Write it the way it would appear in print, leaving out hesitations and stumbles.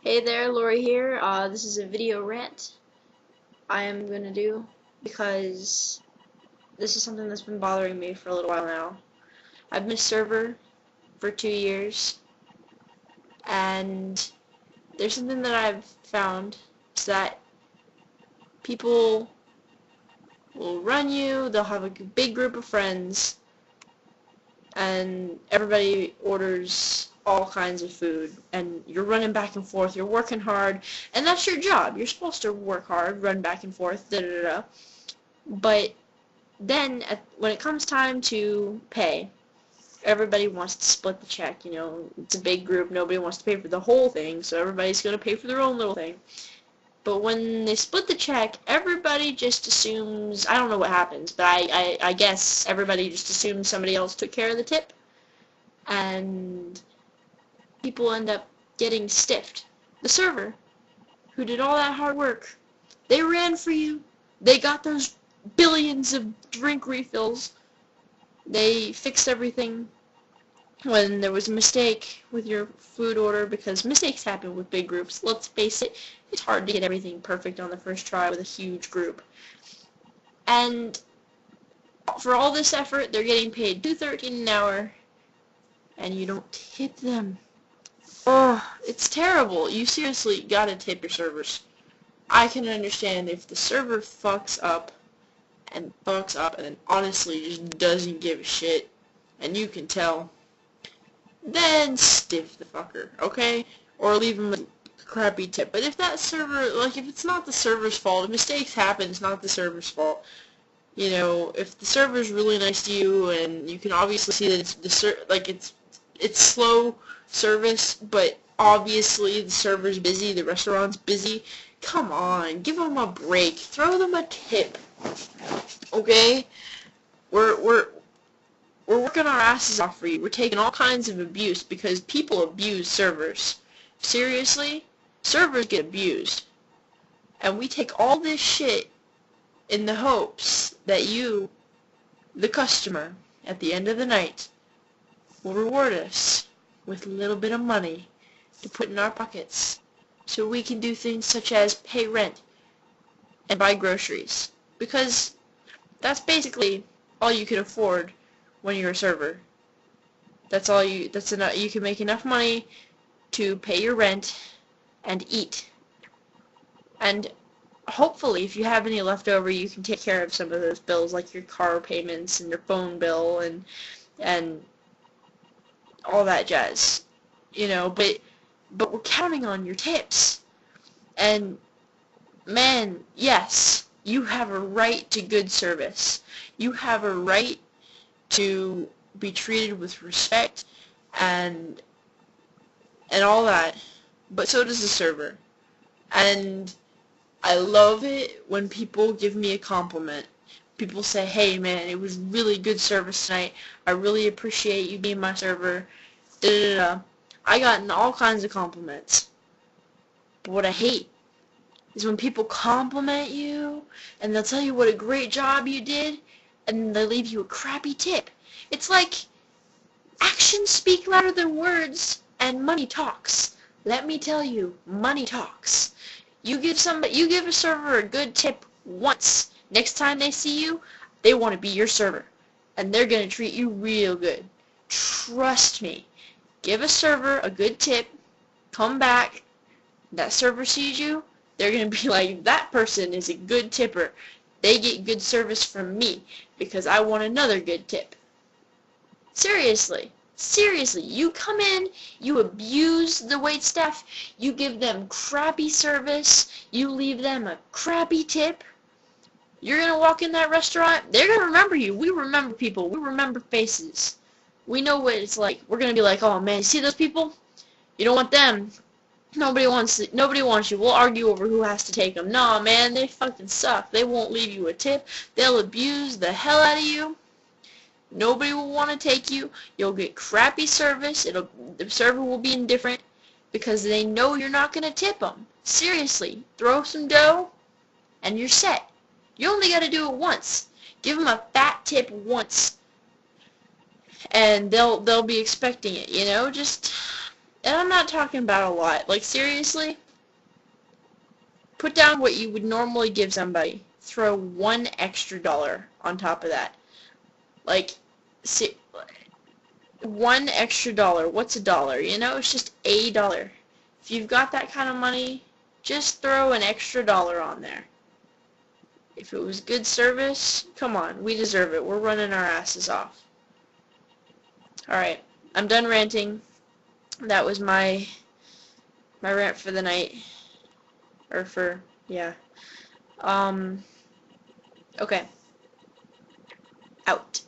Hey there, Lori here. This is a video rant I am gonna do because this is something that's been bothering me for a little while now. I've been a server for 2 years, and there's something that I've found is that people will run you, they'll have a big group of friends, and everybody orders all kinds of food, and you're running back and forth, you're working hard, and that's your job. You're supposed to work hard, run back and forth, da da da. But then, when it comes time to pay, everybody wants to split the check. You know, it's a big group, nobody wants to pay for the whole thing, so everybody's going to pay for their own little thing. But when they split the check, everybody just assumes, I don't know what happens, but I guess everybody just assumes somebody else took care of the tip, and people end up getting stiffed. The server, who did all that hard work, they ran for you, they got those billions of drink refills, they fixed everything when there was a mistake with your food order, because mistakes happen with big groups. Let's face it, it's hard to get everything perfect on the first try with a huge group. And for all this effort, they're getting paid $2.13 an hour, and you don't tip them. Oh, it's terrible. You seriously gotta tip your servers. I can understand if the server fucks up and then honestly just doesn't give a shit, and you can tell, then stiff the fucker, okay? Or leave him a crappy tip. But if that server, like, if it's not the server's fault, if mistakes happen, it's not the server's fault. You know, if the server's really nice to you, and you can obviously see that it's slow service, but obviously the server's busy, the restaurant's busy, come on, give them a break, throw them a tip, okay? We're working our asses off for you. We're taking all kinds of abuse because people abuse servers. Seriously? Servers get abused. And we take all this shit in the hopes that you, the customer, at the end of the night, will reward us with a little bit of money to put in our pockets so we can do things such as pay rent and buy groceries. Because that's basically all you can afford when you're a server. That's enough. You can make enough money to pay your rent and eat. And hopefully, if you have any left over, you can take care of some of those bills, like your car payments and your phone bill and all that jazz. You know, but we're counting on your tips. And man, yes, you have a right to good service. You have a right to be treated with respect and all that, but so does the server. And I love it when people give me a compliment. People say, hey man, it was really good service tonight, I really appreciate you being my server, da da da. I gotten all kinds of compliments. But what I hate is when people compliment you and they'll tell you what a great job you did, and they leave you a crappy tip. It's like, actions speak louder than words, and money talks. Let me tell you, money talks. You give a server a good tip once. Next time they see you, they want to be your server, and they're going to treat you real good. Trust me. Give a server a good tip, come back, that server sees you, they're going to be like, that person is a good tipper. They get good service from me because I want another good tip. Seriously. Seriously. You come in, you abuse the waitstaff, you give them crappy service, you leave them a crappy tip. You're going to walk in that restaurant, they're going to remember you. We remember people. We remember faces. We know what it's like. We're going to be like, oh man, you see those people? You don't want them. Nobody wants you. We'll argue over who has to take them. Nah, man, they fucking suck. They won't leave you a tip. They'll abuse the hell out of you. Nobody will want to take you. You'll get crappy service. The server will be indifferent because they know you're not going to tip them. Seriously, throw some dough and you're set. You only got to do it once. Give them a fat tip once, and they'll be expecting it. You know, just. And I'm not talking about a lot. Like, seriously, put down what you would normally give somebody. Throw $1 extra on top of that. Like, see, $1 extra. What's a dollar? You know, it's just a dollar. If you've got that kind of money, just throw an extra dollar on there. If it was good service, come on, we deserve it. We're running our asses off. Alright, I'm done ranting. That was my rant for the night. Or for, yeah. Okay. Out.